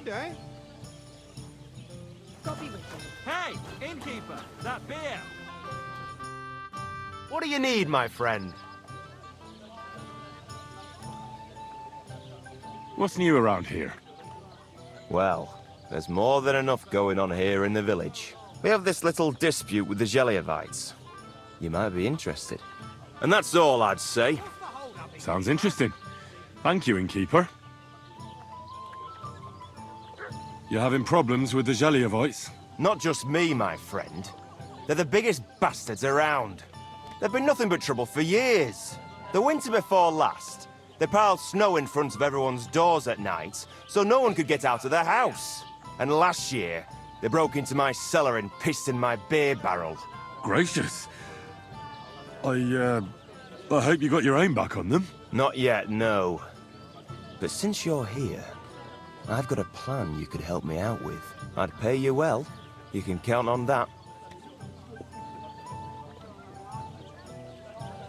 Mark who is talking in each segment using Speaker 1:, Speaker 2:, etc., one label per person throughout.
Speaker 1: eh?
Speaker 2: God be with you.
Speaker 3: Hey, Innkeeper, that beer!
Speaker 4: What do you need, my friend?
Speaker 5: What's new around here?
Speaker 4: Well, there's more than enough going on here in the village. We have this little dispute with the Geliovites. You might be interested. And that's all I'd say.
Speaker 5: Sounds interesting. Thank you, Innkeeper. You having problems with the Geliovites?
Speaker 4: Not just me, my friend. They're the biggest bastards around. They've been nothing but trouble for years. The winter before last, they piled snow in front of everyone's doors at night, so no one could get out of their house. And last year, they broke into my cellar and pissed in my beer barrel.
Speaker 5: Gracious. I hope you got your aim back on them.
Speaker 4: Not yet, no. But since you're here, I've got a plan you could help me out with. I'd pay you well. You can count on that.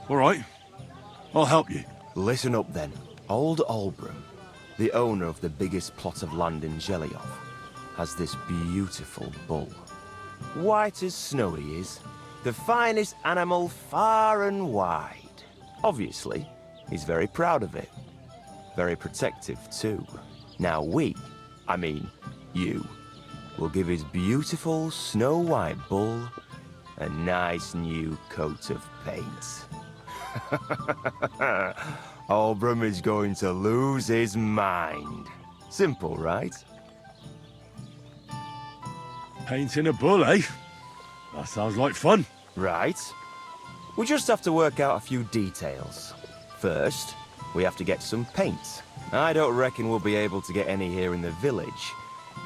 Speaker 5: All right. I'll help you.
Speaker 4: Listen up then. Old Albram, the owner of the biggest plot of land in Geliov, has this beautiful bull. White as snow he is. The finest animal far and wide. Obviously, he's very proud of it. Very protective too. Now you, will give his beautiful snow-white bull a nice new coat of paint. Albram is going to lose his mind. Simple, right?
Speaker 5: Painting a bull, eh? That sounds like fun.
Speaker 4: Right. We just have to work out a few details. First, we have to get some paint. I don't reckon we'll be able to get any here in the village.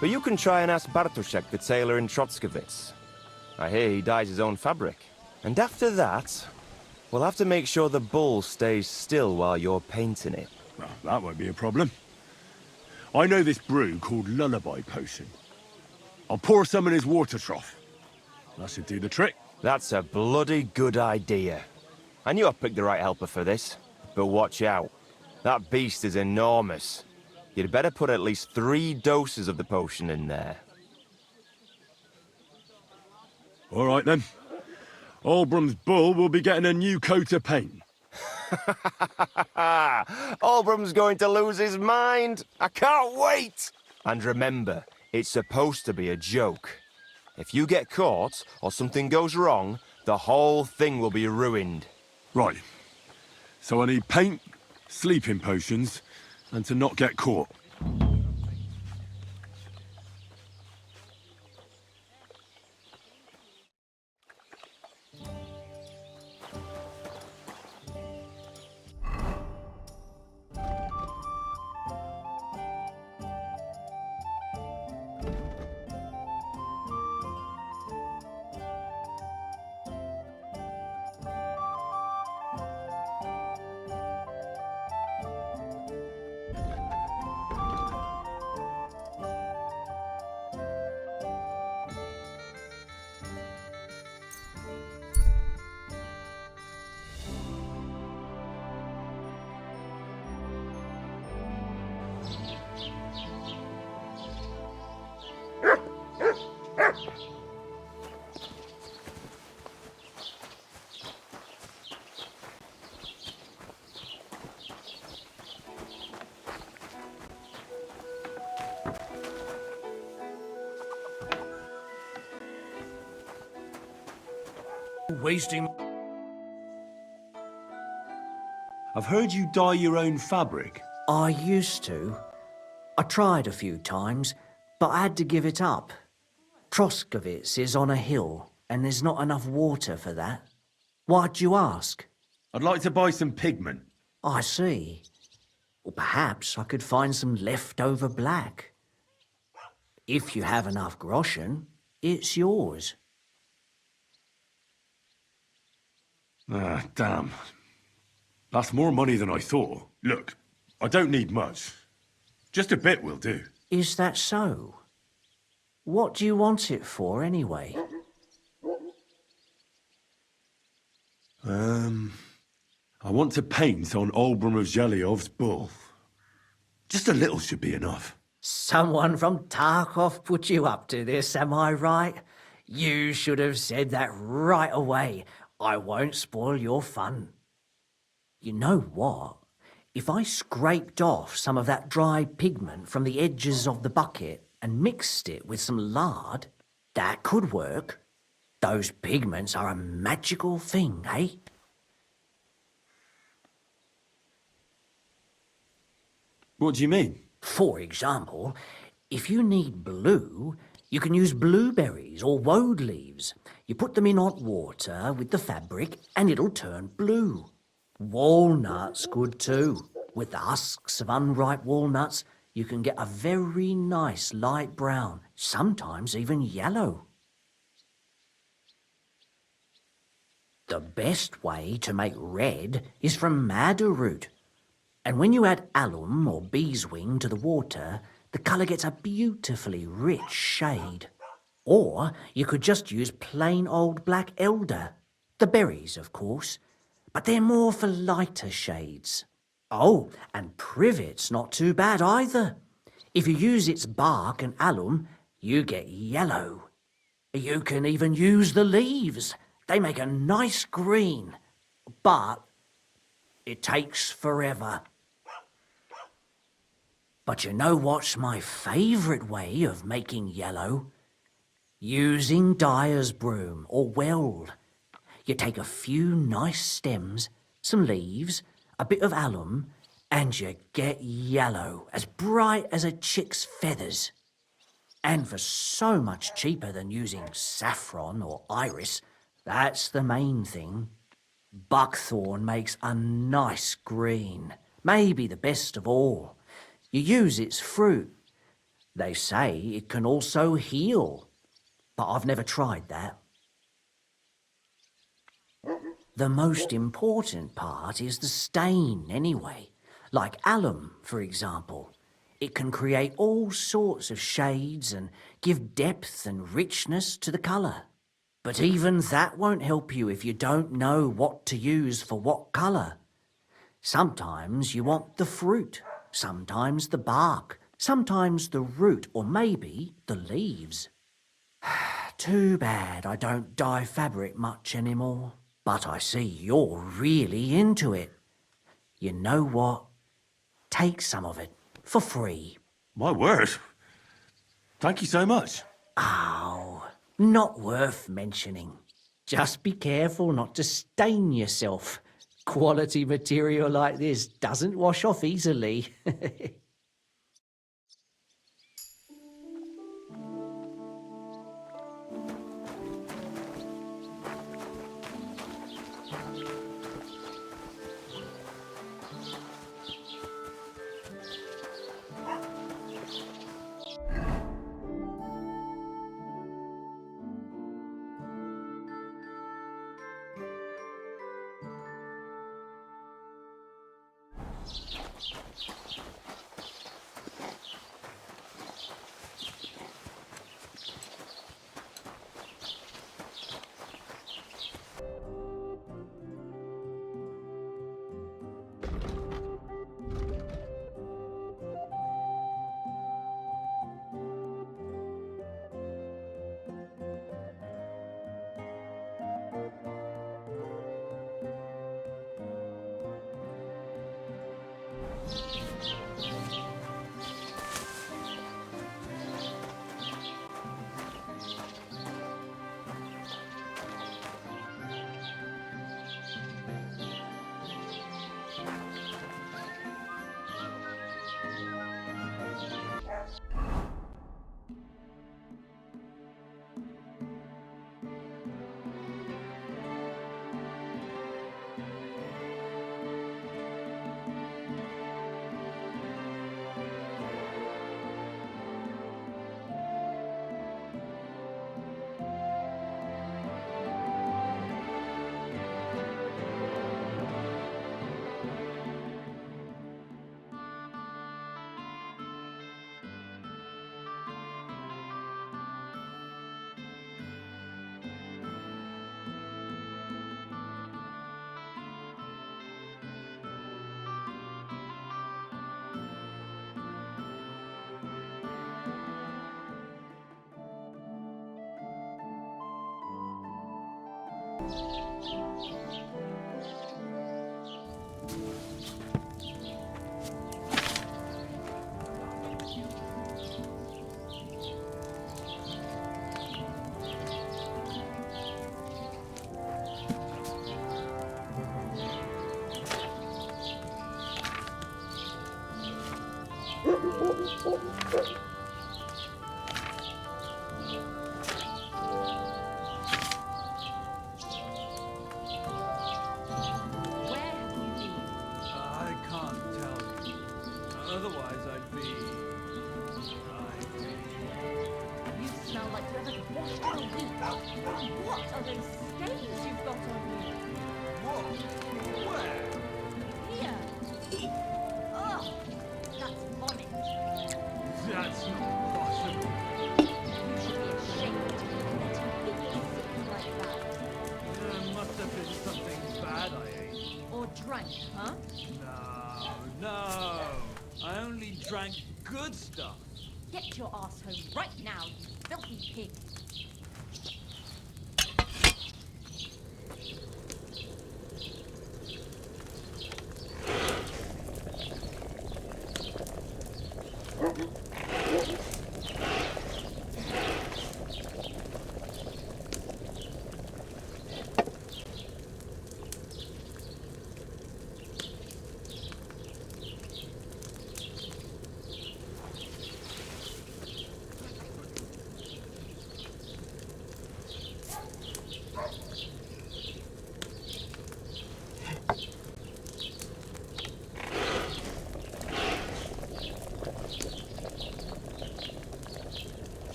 Speaker 4: But you can try and ask Prochek, the tailor in Trotskovitz. I hear he dyes his own fabric. And after that, we'll have to make sure the bull stays still while you're painting it.
Speaker 5: Well, that won't be a problem. I know this brew called Lullaby Potion. I'll pour some in his water trough. That should do the trick.
Speaker 4: That's a bloody good idea. I knew I picked the right helper for this. But watch out. That beast is enormous. You'd better put at least 3 doses of the potion in there.
Speaker 5: All right, then. Albram's bull will be getting a new coat of paint.
Speaker 4: Albram's going to lose his mind. I can't wait. And remember, it's supposed to be a joke. If you get caught or something goes wrong, the whole thing will be ruined.
Speaker 5: Right. So I need paint, sleeping potions, and to not get caught.
Speaker 6: Wasting.
Speaker 5: I've heard you dye your own fabric.
Speaker 6: I used to. I tried a few times, but I had to give it up. Trotskovitz is on a hill, and there's not enough water for that. Why'd you ask?
Speaker 5: I'd like to buy some pigment.
Speaker 6: I see. Well, perhaps I could find some leftover black. If you have enough groschen, it's yours.
Speaker 5: Ah, damn. That's more money than I thought. Look, I don't need much. Just a bit will do.
Speaker 6: Is that so? What do you want it for, anyway?
Speaker 5: I want to paint on Albram of Zhelyov's bull. Just a little should be enough.
Speaker 6: Someone from Tarkov put you up to this, am I right? You should have said that right away. I won't spoil your fun. You know what? If I scraped off some of that dry pigment from the edges of the bucket and mixed it with some lard, that could work. Those pigments are a magical thing, eh?
Speaker 5: What do you mean?
Speaker 6: For example, if you need blue, you can use blueberries or woad leaves. You put them in hot water with the fabric and it'll turn blue. Walnuts good too. With the husks of unripe walnuts, you can get a very nice light brown, sometimes even yellow. The best way to make red is from madder root. And when you add alum or beeswing to the water, the colour gets a beautifully rich shade. Or you could just use plain old black elder. The berries, of course, but they're more for lighter shades. Oh, and privet's not too bad either. If you use its bark and alum, you get yellow. You can even use the leaves. They make a nice green, but it takes forever. But you know what's my favourite way of making yellow? Using dyer's broom or weld. You take a few nice stems, some leaves, a bit of alum, and you get yellow, as bright as a chick's feathers. And for so much cheaper than using saffron or iris, that's the main thing. Buckthorn makes a nice green, maybe the best of all. You use its fruit. They say it can also heal, but I've never tried that. The most important part is the stain anyway. Like alum, for example. It can create all sorts of shades and give depth and richness to the colour. But even that won't help you if you don't know what to use for what colour. Sometimes you want the fruit, sometimes the bark, sometimes the root, or maybe the leaves. Too bad I don't dye fabric much anymore. But I see you're really into it. You know what? Take some of it for free.
Speaker 5: My word. Thank you so much.
Speaker 6: Oh, not worth mentioning. Just be careful not to stain yourself. Quality material like this doesn't wash off easily.
Speaker 1: Where have you been?
Speaker 3: I can't tell you. Otherwise,
Speaker 1: You smell like you haven't washed in a week. What are those stains you've got on you?
Speaker 3: What? Where?
Speaker 1: Here. Ugh, that's vomit.
Speaker 3: That's not possible.
Speaker 1: You should be ashamed letting people sick like that.
Speaker 3: There must have been something bad I ate.
Speaker 1: Or drank, huh?
Speaker 3: No. I only drank good stuff.
Speaker 1: Get your ass home right now, you filthy pig.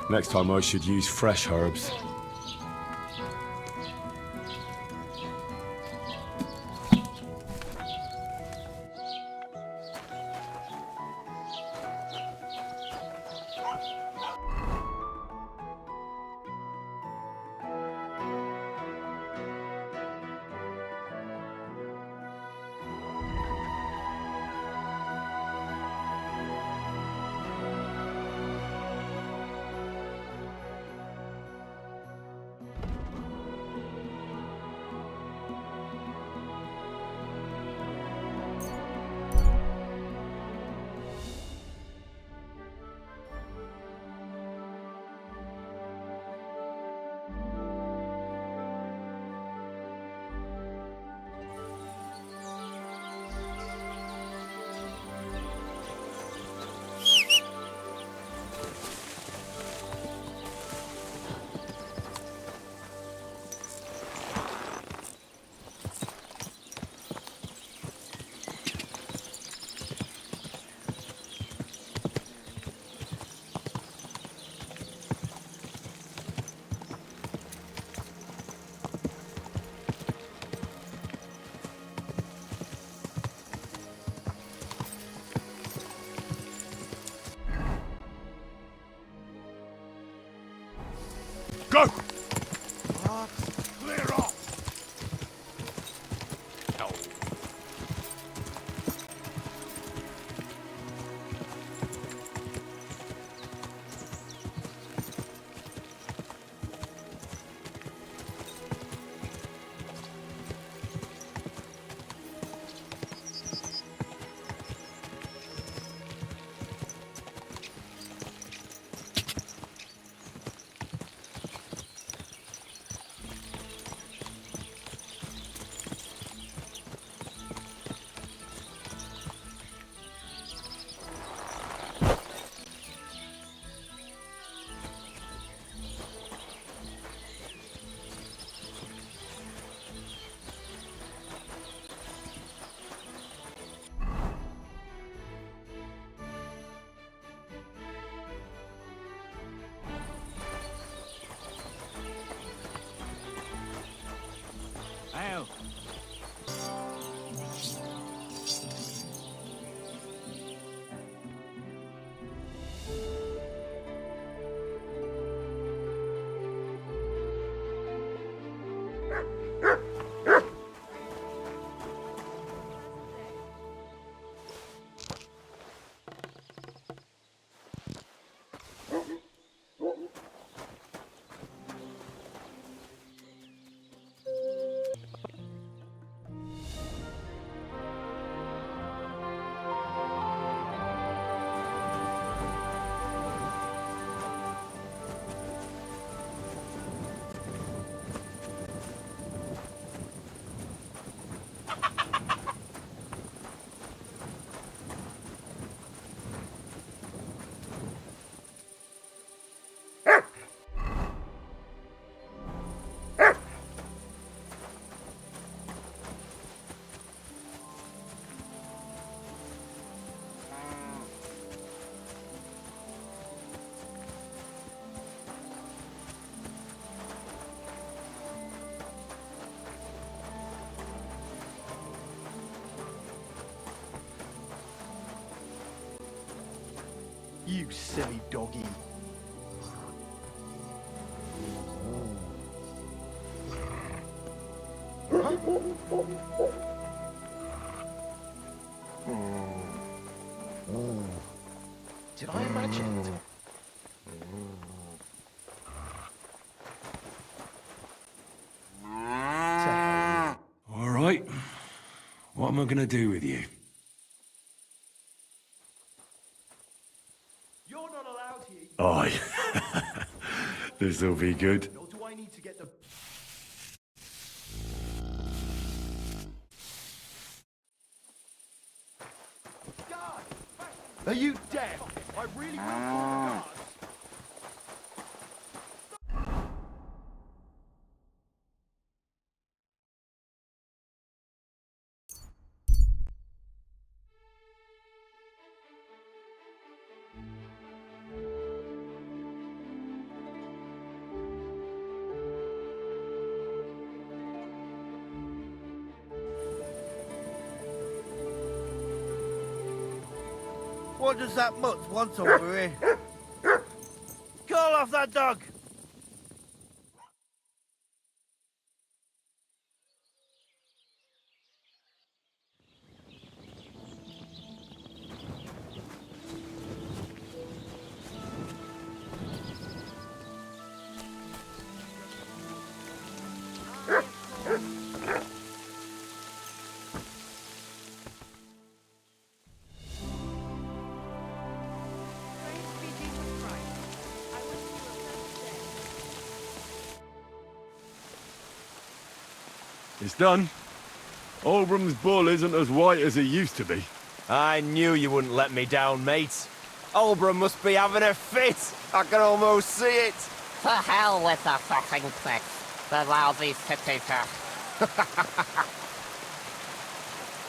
Speaker 5: Next time I should use fresh herbs. Go! Clear off!
Speaker 2: You silly doggy. Did I imagine it?
Speaker 5: All right. What am I gonna do with you?
Speaker 3: You're not allowed here.
Speaker 5: Aye. This'll be good.
Speaker 3: Nor do I need to get the... Guard!
Speaker 2: Are you deaf?
Speaker 3: I really will call the guards.
Speaker 2: What does that mutt want over here? Call off that dog!
Speaker 1: Praise be Jesus Christ. I wish you were dead.
Speaker 5: It's done. Olbram's bull isn't as white as it used to be.
Speaker 4: I knew you wouldn't let me down, mate. Olbram must be having a fit. I can almost see it.
Speaker 7: To hell with the fucking pricks. The lousy city-ter.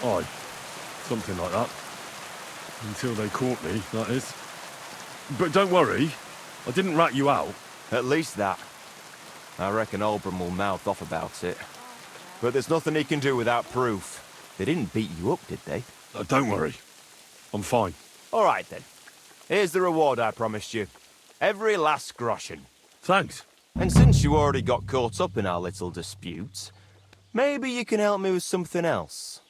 Speaker 5: Aye. Something like that. Until they caught me, that is. But don't worry. I didn't rat you out.
Speaker 4: At least that. I reckon Olbram will mouth off about it. But there's nothing he can do without proof. They didn't beat you up, did they?
Speaker 5: Don't worry. I'm fine.
Speaker 4: All right, then. Here's the reward I promised you. Every last groschen.
Speaker 5: Thanks.
Speaker 4: And since you already got caught up in our little dispute, maybe you can help me with something else.